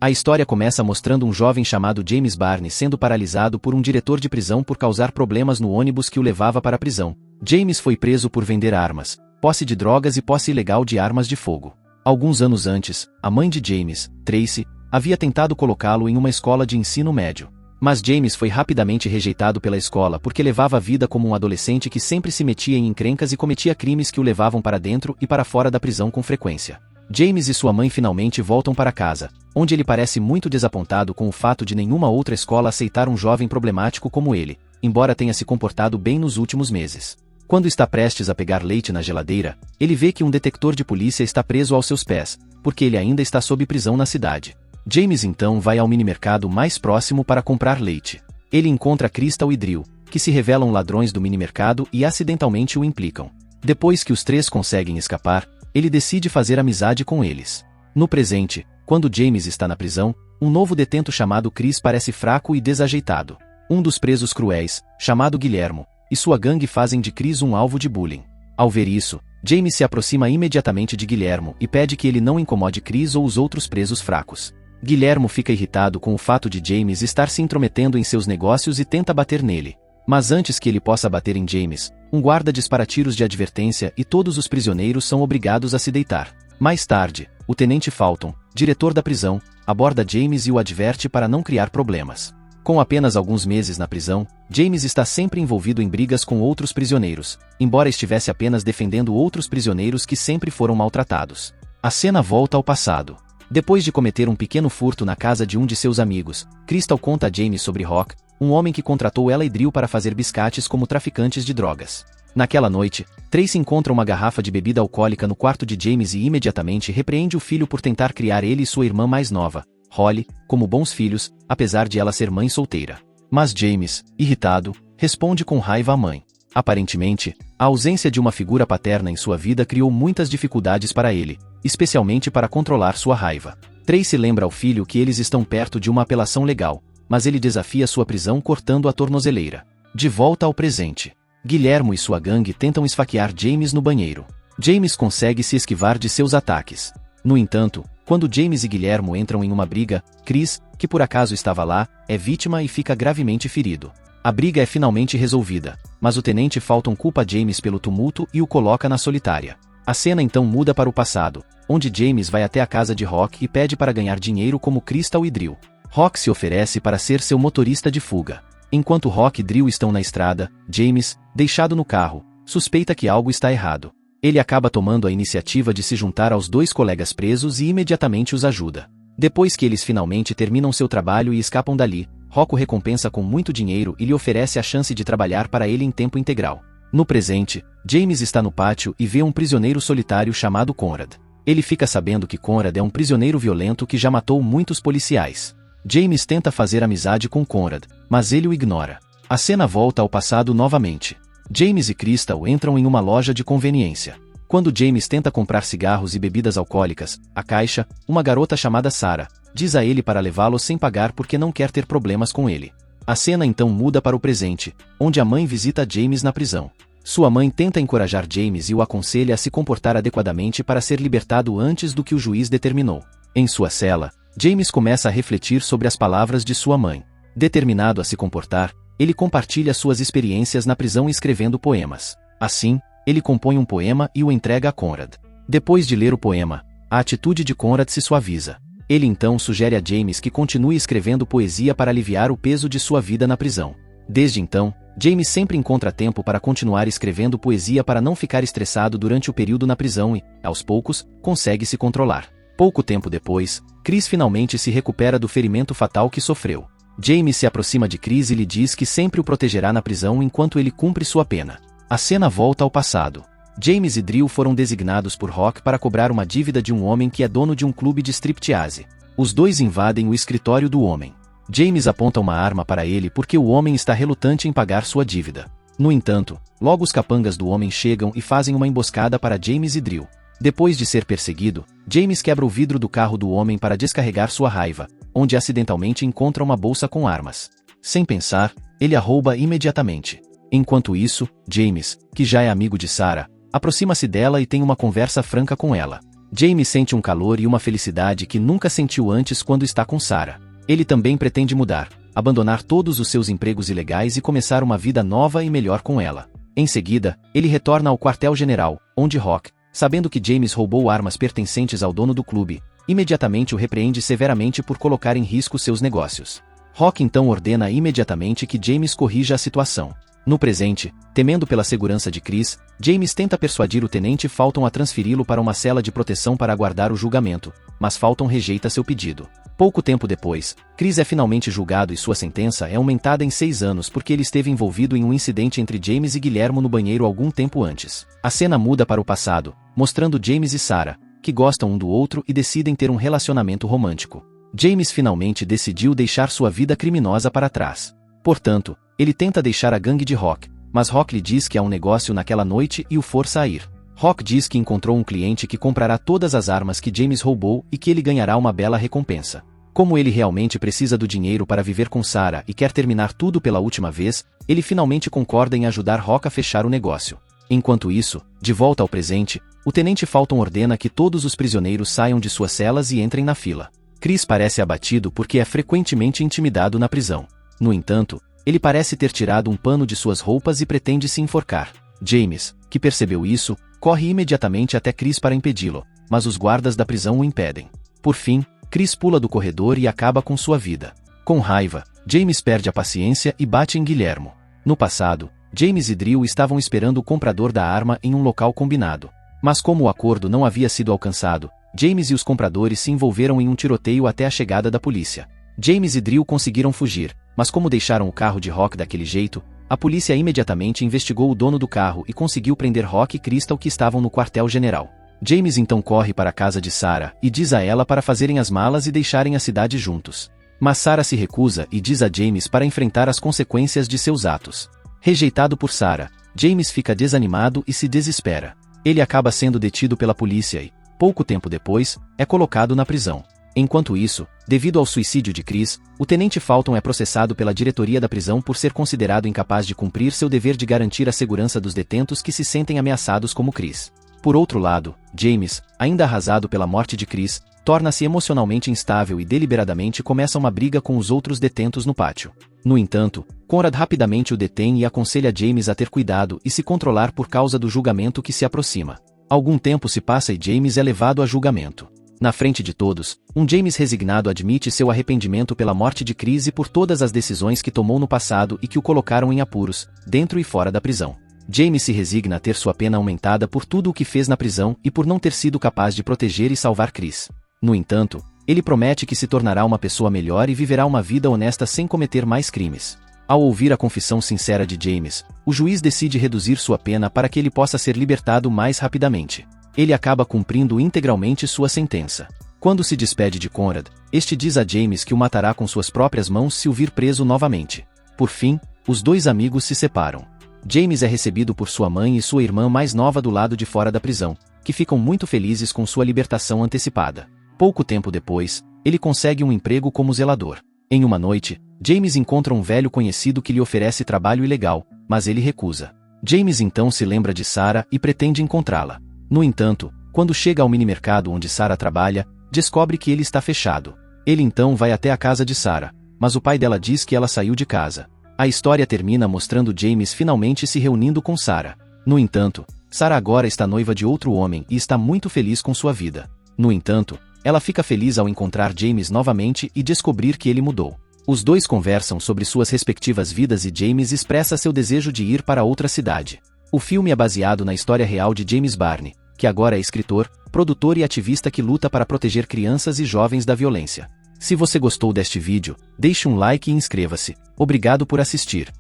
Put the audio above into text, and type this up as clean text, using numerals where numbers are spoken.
A história começa mostrando um jovem chamado James Barney sendo paralisado por um diretor de prisão por causar problemas no ônibus que o levava para a prisão. James foi preso por vender armas, posse de drogas e posse ilegal de armas de fogo. Alguns anos antes, a mãe de James, Tracy, havia tentado colocá-lo em uma escola de ensino médio. Mas James foi rapidamente rejeitado pela escola porque levava a vida como um adolescente que sempre se metia em encrencas e cometia crimes que o levavam para dentro e para fora da prisão com frequência. James e sua mãe finalmente voltam para casa, onde ele parece muito desapontado com o fato de nenhuma outra escola aceitar um jovem problemático como ele, embora tenha se comportado bem nos últimos meses. Quando está prestes a pegar leite na geladeira, ele vê que um detector de polícia está preso aos seus pés, porque ele ainda está sob prisão na cidade. James então vai ao minimercado mais próximo para comprar leite. Ele encontra Crystal e Drew, que se revelam ladrões do minimercado e acidentalmente o implicam. Depois que os três conseguem escapar, ele decide fazer amizade com eles. No presente, quando James está na prisão, um novo detento chamado Chris parece fraco e desajeitado. Um dos presos cruéis, chamado Guillermo, e sua gangue fazem de Chris um alvo de bullying. Ao ver isso, James se aproxima imediatamente de Guillermo e pede que ele não incomode Chris ou os outros presos fracos. Guillermo fica irritado com o fato de James estar se intrometendo em seus negócios e tenta bater nele. Mas antes que ele possa bater em James, um guarda dispara tiros de advertência e todos os prisioneiros são obrigados a se deitar. Mais tarde, o tenente Fulton, diretor da prisão, aborda James e o adverte para não criar problemas. Com apenas alguns meses na prisão, James está sempre envolvido em brigas com outros prisioneiros, embora estivesse apenas defendendo outros prisioneiros que sempre foram maltratados. A cena volta ao passado. Depois de cometer um pequeno furto na casa de um de seus amigos, Crystal conta a James sobre Rock, um homem que contratou ela e Drew para fazer biscates como traficantes de drogas. Naquela noite, Tracy encontra uma garrafa de bebida alcoólica no quarto de James e imediatamente repreende o filho por tentar criar ele e sua irmã mais nova, Holly, como bons filhos, apesar de ela ser mãe solteira. Mas James, irritado, responde com raiva à mãe. Aparentemente, a ausência de uma figura paterna em sua vida criou muitas dificuldades para ele, especialmente para controlar sua raiva. Tracy lembra ao filho que eles estão perto de uma apelação legal, mas ele desafia sua prisão cortando a tornozeleira. De volta ao presente, Guillermo e sua gangue tentam esfaquear James no banheiro. James consegue se esquivar de seus ataques. No entanto, quando James e Guillermo entram em uma briga, Chris, que por acaso estava lá, é vítima e fica gravemente ferido. A briga é finalmente resolvida, mas o tenente Fulton culpa James pelo tumulto e o coloca na solitária. A cena então muda para o passado, onde James vai até a casa de Rock e pede para ganhar dinheiro como Crystal e Drew. Rock se oferece para ser seu motorista de fuga. Enquanto Rock e Drew estão na estrada, James, deixado no carro, suspeita que algo está errado. Ele acaba tomando a iniciativa de se juntar aos dois colegas presos e imediatamente os ajuda. Depois que eles finalmente terminam seu trabalho e escapam dali, Rock o recompensa com muito dinheiro e lhe oferece a chance de trabalhar para ele em tempo integral. No presente, James está no pátio e vê um prisioneiro solitário chamado Conrad. Ele fica sabendo que Conrad é um prisioneiro violento que já matou muitos policiais. James tenta fazer amizade com Conrad, mas ele o ignora. A cena volta ao passado novamente. James e Crystal entram em uma loja de conveniência. Quando James tenta comprar cigarros e bebidas alcoólicas, a caixa, uma garota chamada Sarah, diz a ele para levá-lo sem pagar porque não quer ter problemas com ele. A cena então muda para o presente, onde a mãe visita James na prisão. Sua mãe tenta encorajar James e o aconselha a se comportar adequadamente para ser libertado antes do que o juiz determinou. Em sua cela, James começa a refletir sobre as palavras de sua mãe. Determinado a se comportar, ele compartilha suas experiências na prisão escrevendo poemas. Assim, ele compõe um poema e o entrega a Conrad. Depois de ler o poema, a atitude de Conrad se suaviza. Ele então sugere a James que continue escrevendo poesia para aliviar o peso de sua vida na prisão. Desde então, James sempre encontra tempo para continuar escrevendo poesia para não ficar estressado durante o período na prisão e, aos poucos, consegue se controlar. Pouco tempo depois, Chris finalmente se recupera do ferimento fatal que sofreu. James se aproxima de Chris e lhe diz que sempre o protegerá na prisão enquanto ele cumpre sua pena. A cena volta ao passado. James e Drew foram designados por Rock para cobrar uma dívida de um homem que é dono de um clube de striptease. Os dois invadem o escritório do homem. James aponta uma arma para ele porque o homem está relutante em pagar sua dívida. No entanto, logo os capangas do homem chegam e fazem uma emboscada para James e Drew. Depois de ser perseguido, James quebra o vidro do carro do homem para descarregar sua raiva, onde acidentalmente encontra uma bolsa com armas. Sem pensar, ele a rouba imediatamente. Enquanto isso, James, que já é amigo de Sarah, aproxima-se dela e tem uma conversa franca com ela. James sente um calor e uma felicidade que nunca sentiu antes quando está com Sarah. Ele também pretende mudar, abandonar todos os seus empregos ilegais e começar uma vida nova e melhor com ela. Em seguida, ele retorna ao quartel-general, onde Rock, sabendo que James roubou armas pertencentes ao dono do clube, imediatamente o repreende severamente por colocar em risco seus negócios. Rock então ordena imediatamente que James corrija a situação. No presente, temendo pela segurança de Chris, James tenta persuadir o tenente Fulton a transferi-lo para uma cela de proteção para aguardar o julgamento, mas Fulton rejeita seu pedido. Pouco tempo depois, Chris é finalmente julgado e sua sentença é aumentada em 6 anos porque ele esteve envolvido em um incidente entre James e Guillermo no banheiro algum tempo antes. A cena muda para o passado, mostrando James e Sarah, que gostam um do outro e decidem ter um relacionamento romântico. James finalmente decidiu deixar sua vida criminosa para trás. Portanto, ele tenta deixar a gangue de Rock, mas Rock lhe diz que há um negócio naquela noite e o força a ir. Rock diz que encontrou um cliente que comprará todas as armas que James roubou e que ele ganhará uma bela recompensa. Como ele realmente precisa do dinheiro para viver com Sarah e quer terminar tudo pela última vez, ele finalmente concorda em ajudar Rock a fechar o negócio. Enquanto isso, de volta ao presente, o tenente Fulton ordena que todos os prisioneiros saiam de suas celas e entrem na fila. Chris parece abatido porque é frequentemente intimidado na prisão. No entanto, ele parece ter tirado um pano de suas roupas e pretende se enforcar. James, que percebeu isso, corre imediatamente até Chris para impedi-lo, mas os guardas da prisão o impedem. Por fim, Chris pula do corredor e acaba com sua vida. Com raiva, James perde a paciência e bate em Guillermo. No passado, James e Drew estavam esperando o comprador da arma em um local combinado. Mas como o acordo não havia sido alcançado, James e os compradores se envolveram em um tiroteio até a chegada da polícia. James e Drew conseguiram fugir, mas como deixaram o carro de Rock daquele jeito, a polícia imediatamente investigou o dono do carro e conseguiu prender Rock e Crystal que estavam no quartel-general. James então corre para a casa de Sarah e diz a ela para fazerem as malas e deixarem a cidade juntos. Mas Sarah se recusa e diz a James para enfrentar as consequências de seus atos. Rejeitado por Sarah, James fica desanimado e se desespera. Ele acaba sendo detido pela polícia e, pouco tempo depois, é colocado na prisão. Enquanto isso, devido ao suicídio de Chris, o tenente Fulton é processado pela diretoria da prisão por ser considerado incapaz de cumprir seu dever de garantir a segurança dos detentos que se sentem ameaçados como Chris. Por outro lado, James, ainda arrasado pela morte de Chris, torna-se emocionalmente instável e deliberadamente começa uma briga com os outros detentos no pátio. No entanto, Conrad rapidamente o detém e aconselha James a ter cuidado e se controlar por causa do julgamento que se aproxima. Algum tempo se passa e James é levado a julgamento. Na frente de todos, um James resignado admite seu arrependimento pela morte de Chris e por todas as decisões que tomou no passado e que o colocaram em apuros, dentro e fora da prisão. James se resigna a ter sua pena aumentada por tudo o que fez na prisão e por não ter sido capaz de proteger e salvar Chris. No entanto, ele promete que se tornará uma pessoa melhor e viverá uma vida honesta sem cometer mais crimes. Ao ouvir a confissão sincera de James, o juiz decide reduzir sua pena para que ele possa ser libertado mais rapidamente. Ele acaba cumprindo integralmente sua sentença. Quando se despede de Conrad, este diz a James que o matará com suas próprias mãos se o vir preso novamente. Por fim, os dois amigos se separam. James é recebido por sua mãe e sua irmã mais nova do lado de fora da prisão, que ficam muito felizes com sua libertação antecipada. Pouco tempo depois, ele consegue um emprego como zelador. Em uma noite, James encontra um velho conhecido que lhe oferece trabalho ilegal, mas ele recusa. James então se lembra de Sarah e pretende encontrá-la. No entanto, quando chega ao minimercado onde Sarah trabalha, descobre que ele está fechado. Ele então vai até a casa de Sarah, mas o pai dela diz que ela saiu de casa. A história termina mostrando James finalmente se reunindo com Sarah. No entanto, Sarah agora está noiva de outro homem e está muito feliz com sua vida. No entanto, ela fica feliz ao encontrar James novamente e descobrir que ele mudou. Os dois conversam sobre suas respectivas vidas e James expressa seu desejo de ir para outra cidade. O filme é baseado na história real de James Barney, que agora é escritor, produtor e ativista que luta para proteger crianças e jovens da violência. Se você gostou deste vídeo, deixe um like e inscreva-se. Obrigado por assistir.